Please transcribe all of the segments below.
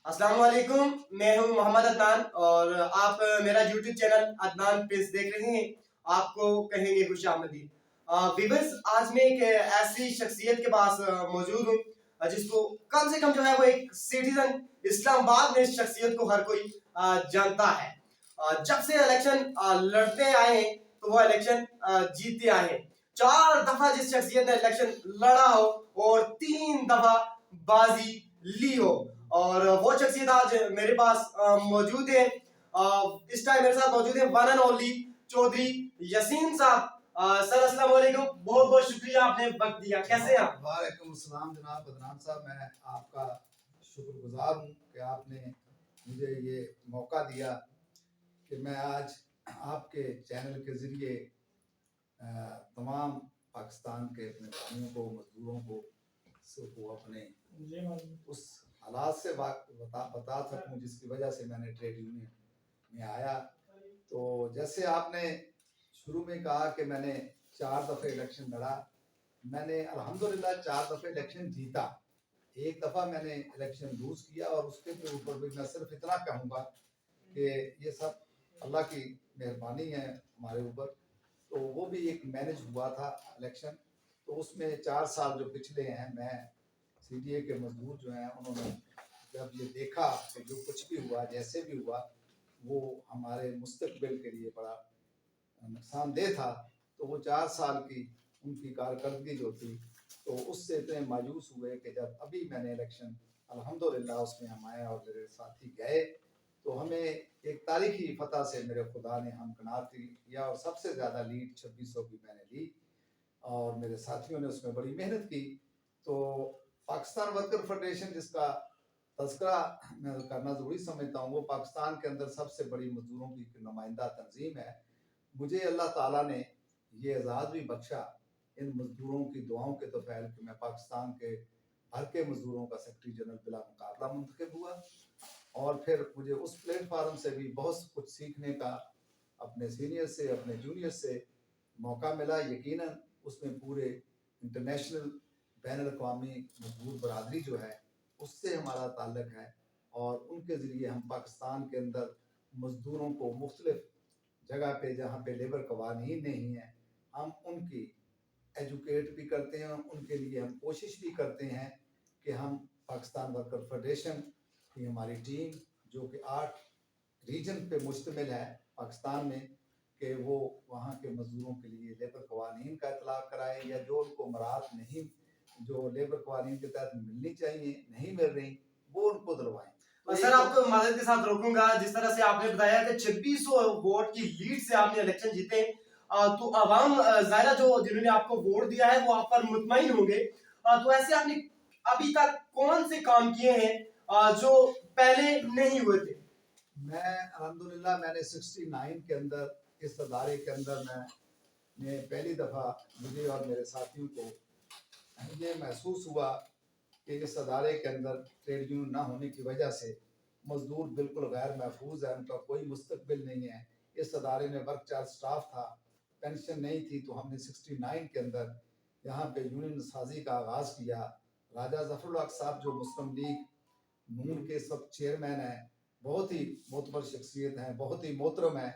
السلام علیکم، میں ہوں محمد عدنان اور آپ میرا یوٹیوب چینل عدنان پرنس دیکھ رہے ہیں. آپ کو کہیں گے خوش آمدید. ویورز، آج میں ایک ایسی شخصیت کے پاس موجود ہوں جس کو کم سے کم جو ہے وہ ایک سٹیزن اسلام آباد میں اس شخصیت کو ہر کوئی جانتا ہے. جب سے الیکشن لڑتے آئے ہیں تو وہ الیکشن جیتتے آئے ہیں. 4 دفعہ جس شخصیت نے الیکشن لڑا ہو اور 3 دفعہ بازی لی ہو، اور وہ شخصیت آج میرے پاس موجود ہے. اس ٹائم میرے ساتھ موجود ہے one and only Chaudhry Yasin صاحب. سر السلام علیکم، بہت بہت شکریہ آپ نے وقت دیا. کیسے ہیں آپ؟ وعلیکم السلام جناب عدنان صاحب، میں آپ کا شکر گزار ہوں کہ آپ نے مجھے یہ موقع دیا کہ میں آج آپ کے چینل کے ذریعے تمام پاکستان کے اپنے بھائیوں کو، مزدوروں کو اپنے اس حالات سے بتا سکوں جس کی وجہ سے میں نے ٹریڈ یونین میں آیا. تو جیسے آپ نے شروع میں کہا کہ میں نے 4 دفعہ الیکشن لڑا، میں نے الحمدللہ 4 دفعہ الیکشن جیتا. ایک دفعہ میں نے الیکشن لوز کیا، اور اس کے اوپر بھی میں صرف اتنا کہوں گا کہ یہ سب اللہ کی مہربانی ہے ہمارے اوپر. تو وہ بھی ایک مینج ہوا تھا الیکشن. تو اس میں 4 سال جو پچھلے ہیں، میں سی ڈی اے کے مزدور جو ہیں انہوں نے جب یہ دیکھا کہ جو کچھ بھی ہوا، جیسے بھی ہوا، وہ ہمارے مستقبل کے لیے بڑا نقصان دہ تھا، تو وہ 4 سال کی ان کی کارکردگی جو تھی، تو اس سے اتنے مایوس ہوئے کہ جب ابھی میں نے الیکشن الحمدللہ اس میں ہم آئے اور میرے ساتھی گئے، تو ہمیں ایک تاریخی فتح سے میرے خدا نے ہمکنار کیا، اور سب سے زیادہ لیڈ 2600 کی میں نے لی، اور میرے ساتھیوں نے اس میں بڑی محنت کی. تو پاکستان ورکر فیڈریشن، جس کا تذکرہ میں کرنا ضروری سمجھتا ہوں، وہ پاکستان کے اندر سب سے بڑی مزدوروں کی نمائندہ تنظیم ہے. مجھے اللہ تعالیٰ نے یہ اعزاز بھی بخشا ان مزدوروں کی دعاؤں کے توفیل کہ میں پاکستان کے بھر کے مزدوروں کا سیکرٹری جنرل بلا مقابلہ منتخب ہوا. اور پھر مجھے اس پلیٹ فارم سے بھی بہت کچھ سیکھنے کا اپنے سینئر سے، اپنے جونیئر سے موقع ملا. یقیناً اس میں پورے انٹرنیشنل بین الاقوامی مزدور برادری جو ہے اس سے ہمارا تعلق ہے، اور ان کے ذریعے ہم پاکستان کے اندر مزدوروں کو مختلف جگہ پہ جہاں پہ لیبر قوانین نہیں ہیں، ہم ان کی ایجوکیٹ بھی کرتے ہیں. ان کے لیے ہم کوشش بھی کرتے ہیں کہ ہم پاکستان ورکر فیڈریشن کی ہماری ٹیم جو کہ 8 ریجن پہ مشتمل ہے پاکستان میں، کہ وہ وہاں کے مزدوروں کے لیے لیبر قوانین کا اطلاق کرائے، یا جو ان کو مراعات نہیں، جو لیبر قوانین کے تحت ملنی چاہیے نہیں مل رہی، وہ ان کو دلوائیں. سر، آپ کو معذرت کے ساتھ روکوں گا. جس طرح سے آپ نے بتایا کہ 2600 ووٹ کی لیڈ سے آپ نے الیکشن جیتے، تو عوام ظاہرہ جنہوں نے آپ کو ووٹ دیا ہے وہ آپ پر مطمئن ہوں گے. تو ایسے آپ نے ابھی تک کون سے کام کیے ہیں جو پہلے نہیں ہوئے تھے؟ میں الحمدللہ میں نے 69 کے اندر اس ادارے کے اندر میں پہلی دفعہ مجھے اور میرے ساتھیوں کو یہ محسوس ہوا کہ اس ادارے کے اندر ٹریڈ یونین نہ ہونے کی وجہ سے مزدور بالکل غیر محفوظ ہے، ان کا کوئی مستقبل نہیں ہے. اس ادارے میں ورک چارج سٹاف تھا، پینشن نہیں تھی. تو ہم نے 69 کے اندر یہاں پہ یونین سازی کا آغاز کیا. راجہ ظفر الحق صاحب جو مسلم لیگ نون کے سب چیئرمین ہیں، بہت ہی معتبر شخصیت ہیں، بہت ہی محترم ہیں.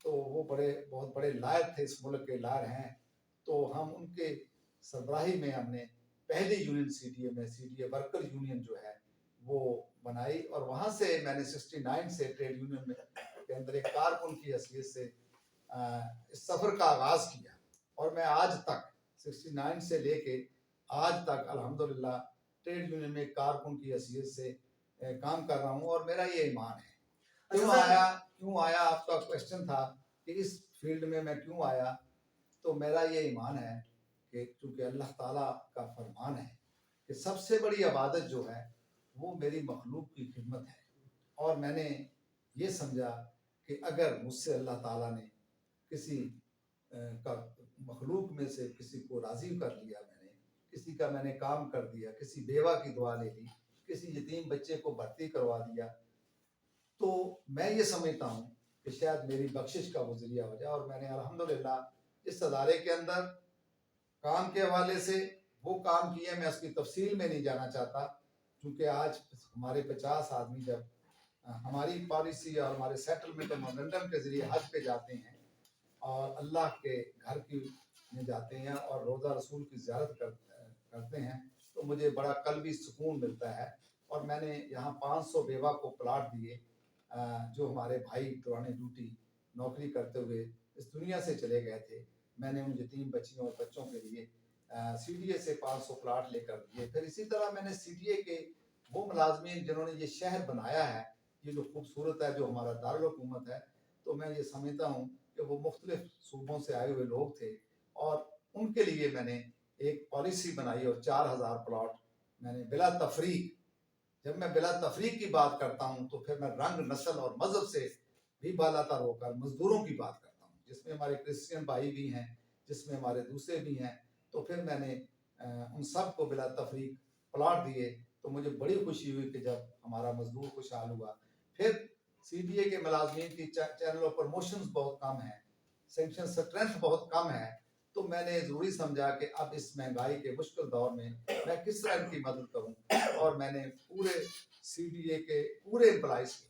تو وہ بہت بڑے لائر تھے، اس ملک کے لائر ہیں. تو ہم ان کے سربراہی میں ہم نے پہلی union C D A worker union جو ہے وہ بنائی، اور وہاں سے میں نے 69 سے ٹریڈ یونین میں کے اندر ایک کارکن کی حیثیت سے اس سفر کا آغاز کیا. اور میں آج تک 69 سے لے کے آج تک الحمدللہ ٹریڈ یونین میں کارکن کی حیثیت سے کام کر رہا ہوں. اور میرا یہ ایمان ہے. کیوں آیا آپ کا کوشچن تھا کہ اس فیلڈ میں کیوں آیا. تو میرا یہ ایمان ہے کہ چونکہ اللہ تعالیٰ کا فرمان ہے کہ سب سے بڑی عبادت جو ہے وہ میری مخلوق کی خدمت ہے. اور میں نے یہ سمجھا کہ اگر مجھ سے اللہ تعالیٰ نے کسی کا مخلوق میں سے کسی کو راضی کر لیا، میں نے کسی کا میں نے کام کر دیا، کسی بیوہ کی دعا لے لی، کسی یتیم بچے کو بھرتی کروا دیا، تو میں یہ سمجھتا ہوں کہ شاید میری بخشش کا وہ ذریعہ ہو جائے. اور میں نے الحمدللہ اس ادارے کے اندر کام کے حوالے سے وہ کام کیے، میں اس کی تفصیل میں نہیں جانا چاہتا چونکہ آج ہمارے 50 آدمی جب ہماری پالیسی اور ہمارے سیٹلمنٹ میمورنڈم کے ذریعے حج پہ جاتے ہیں اور اللہ کے گھر کی میں جاتے ہیں اور روزہ رسول کی زیارت کرتے ہیں تو مجھے بڑا قلبی سکون ملتا ہے. اور میں نے یہاں 500 بیوہ کو پلاٹ دیے جو ہمارے بھائی دوران ڈیوٹی نوکری کرتے ہوئے اس دنیا سے چلے گئے تھے. میں نے ان یتیم بچیوں اور بچوں کے لیے سی ڈی اے سے 500 پلاٹ لے کر دیے. پھر اسی طرح میں نے سی ڈی اے کے وہ ملازمین جنہوں نے یہ شہر بنایا ہے, یہ جو خوبصورت ہے, جو ہمارا دارالحکومت ہے, تو میں یہ سمجھتا ہوں کہ وہ مختلف صوبوں سے آئے ہوئے لوگ تھے اور ان کے لیے میں نے ایک پالیسی بنائی اور 4000 پلاٹ میں نے بلا تفریق. جب میں بلا تفریق کی بات کرتا ہوں تو پھر میں رنگ, نسل اور مذہب سے بھی بالاتر ہو کر مزدوروں کی بات کرتا ہوں, جس میں ہمارے کرسچین بھائی بھی ہیں, جس میں ہمارے دوسرے بھی ہیں. تو پھر میں نے ان سب کو بلا تفریق پلاٹ دیے. تو مجھے بڑی خوشی ہوئی کہ جب ہمارا مزدور خوشحال ہوا. پھر سی ڈی اے کے ملازمین کی چینل اور پروموشنز بہت کم ہیں, سینکشن اسٹرینتھ بہت کم ہے, تو میں نے ضروری سمجھا کہ اب اس مہنگائی کے مشکل دور میں کس طرح ان کی مدد کروں. اور میں نے پورے سی ڈی اے کے پورے امپلائز کے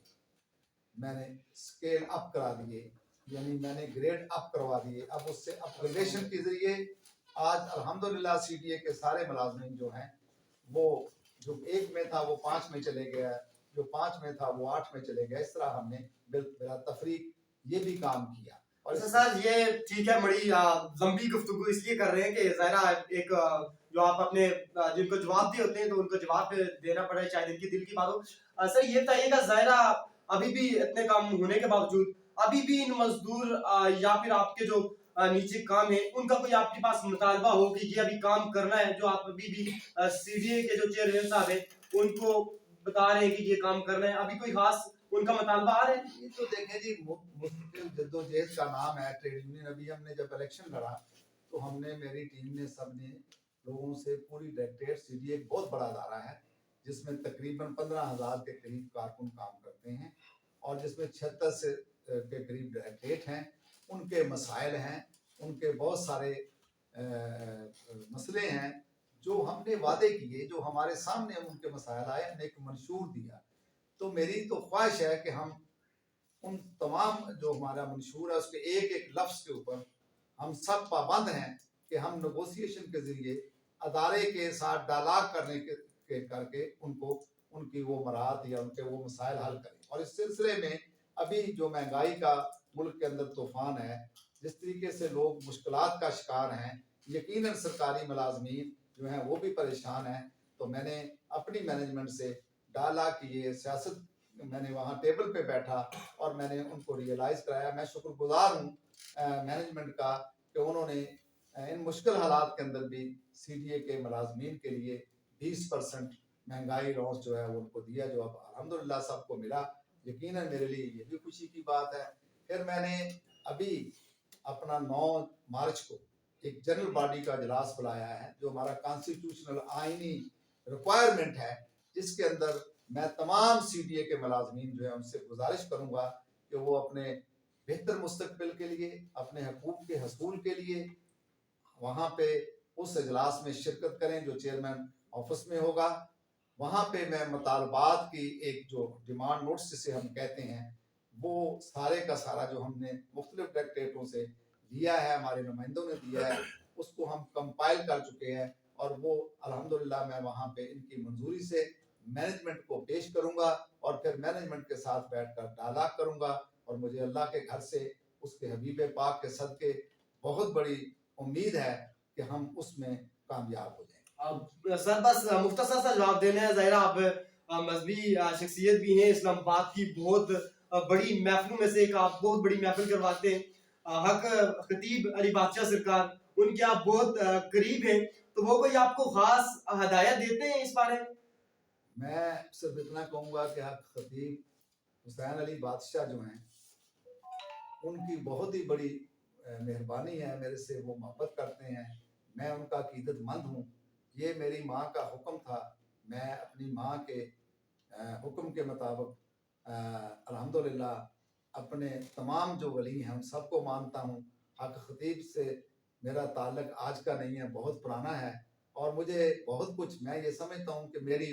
میں نے اسکیل اپ کرا دیے, یعنی میں نے گریڈ اپ کروا دیے. اب اس سے اپ گریڈیشن کے ذریعے آج الحمدللہ سی ڈی اے کے سارے ملازمین جو ہیں وہ جو 1 میں تھا وہ 5 میں چلے گیا, جو 5 میں تھا وہ 8 میں چلے گیا. اس طرح ہم نے بلا تفریق یہ بھی کام کیا. اور سر یہ ٹھیک ہے, بڑی لمبی گفتگو اس لیے کر رہے ہیں کہ ظاہرہ ایک جو آپ اپنے جن کو جواب دیے ہوتے ہیں تو ان کو جواب دینا پڑے, شاید ان کی دل کی بات ہو. سر یہ بتائیے گا, ظاہرہ ابھی بھی اتنے کام ہونے کے باوجود ابھی بھی ان مزدور یا پھر آپ کے جو نیچے کام ہے ان کا کوئی آپ کے پاس مطالبہ ہو کہ یہ ابھی کام کرنا ہے, جو آپ ابھی بھی سی ڈی اے کے جو چیئرمین صاحب ہیں ان کو بتا رہے ہیں کہ یہ کام کرنا ہے, ابھی کوئی خاص ان کا مطالبہ آ رہا ہے؟ یہ تو دیکھیں جی, مستقل جدوجہد کا نام ہے ٹریڈ یونین. ابھی ہم نے جب الیکشن لڑا تو ہم نے, میری ٹیم نے, سب نے لوگوں سے پوری ڈائریکٹریٹ, سی ڈی اے ایک بہت بڑا ادارہ ہے جس میں تقریباً 15,000 کے قریب کارکن کام کرتے ہیں اور جس میں 76 کے قریب ڈائریکٹریٹ ہیں. ان کے مسائل ہیں, ان کے بہت سارے مسئلے ہیں جو ہم نے وعدے کیے, جو ہمارے سامنے ان کے مسائل آئے, ہم نے ایک منشور دیا. تو میری تو خواہش ہے کہ ہم ان تمام جو ہمارا منشور ہے اس کے ایک ایک لفظ کے اوپر ہم سب پابند ہیں کہ ہم نیگوسیشن کے ذریعے ادارے کے ساتھ ڈائلاگ کرنے کے کر کے ان کو ان کی وہ مراد یا ان کے وہ مسائل حل کریں. اور اس سلسلے میں ابھی جو مہنگائی کا ملک کے اندر طوفان ہے, جس طریقے سے لوگ مشکلات کا شکار ہیں, یقیناً سرکاری ملازمین جو ہیں وہ بھی پریشان ہیں. تو میں نے اپنی مینجمنٹ سے ڈالا کہ یہ سیاست, میں نے وہاں ٹیبل پہ بیٹھا اور میں نے ان کو ریئلائز کرایا. میں شکر گزار ہوں مینجمنٹ کا کہ انہوں نے ان مشکل حالات کے اندر بھی سی ڈی اے کے ملازمین کے لیے 20% مہنگائی الاؤنس جو ہے وہ ان کو دیا, جو اب الحمدللہ سب کو ملا. یقیناً میرے لیے یہ بھی خوشی کی بات ہے. پھر میں نے ابھی اپنا 9 مارچ کو ایک جنرل باڈی کا اجلاس بلایا ہے جو ہمارا کانسٹیٹیوشنل آئینی ریکوائرمنٹ ہے, جس کے اندر میں تمام سی ڈی اے کے ملازمین جو ہیں ان سے گزارش کروں گا کہ وہ اپنے بہتر مستقبل کے لیے, اپنے حقوق کے حصول کے لیے وہاں پہ اس اجلاس میں شرکت کریں جو چیئرمین آفس میں ہوگا. وہاں پہ میں مطالبات کی ایک جو ڈیمانڈ نوٹس جسے ہم کہتے ہیں وہ سارے کا سارا جو ہم نے مختلف ڈائریکٹریٹوں سے لیا ہے, ہمارے نمائندوں نے دیا ہے, اس کو ہم کمپائل کر چکے ہیں اور وہ الحمدللہ میں وہاں پہ ان کی منظوری سے مینجمنٹ کو پیش کروں گا اور پھر مینجمنٹ کے ساتھ بیٹھ کر ڈائلاگ کروں گا. اور مجھے اللہ کے گھر سے اس کے حبیب پاک کے صدقے بہت بڑی امید ہے کہ ہم اس میں کامیاب ہو جائیں. سر بس مختصر سا جواب دینا ہے, ظاہرہ آپ مذہبی شخصیت بھی ہیں, اسلام آباد کی بہت بڑی محفلوں میں سے ایک آپ بہت بڑی محفل کرواتے ہیں, حق خطیب علی بادشاہ سرکار, ان کے آپ بہت قریب ہیں, تو وہ کوئی آپ کو خاص ہدایت دیتے ہیں اس بارے میں؟ میں صرف اتنا کہوں گا کہ حق خطیب حسین علی بادشاہ جو ہیں ان کی بہت ہی بڑی مہربانی ہے میرے سے, وہ محبت کرتے ہیں, میں ان کا عقیدت مند ہوں. یہ میری ماں کا حکم تھا, میں اپنی ماں کے حکم کے مطابق الحمدللہ اپنے تمام جو ولی ہیں ان سب کو مانتا ہوں. حق خطیب سے میرا تعلق آج کا نہیں ہے, بہت پرانا ہے, اور مجھے بہت کچھ, میں یہ سمجھتا ہوں کہ میری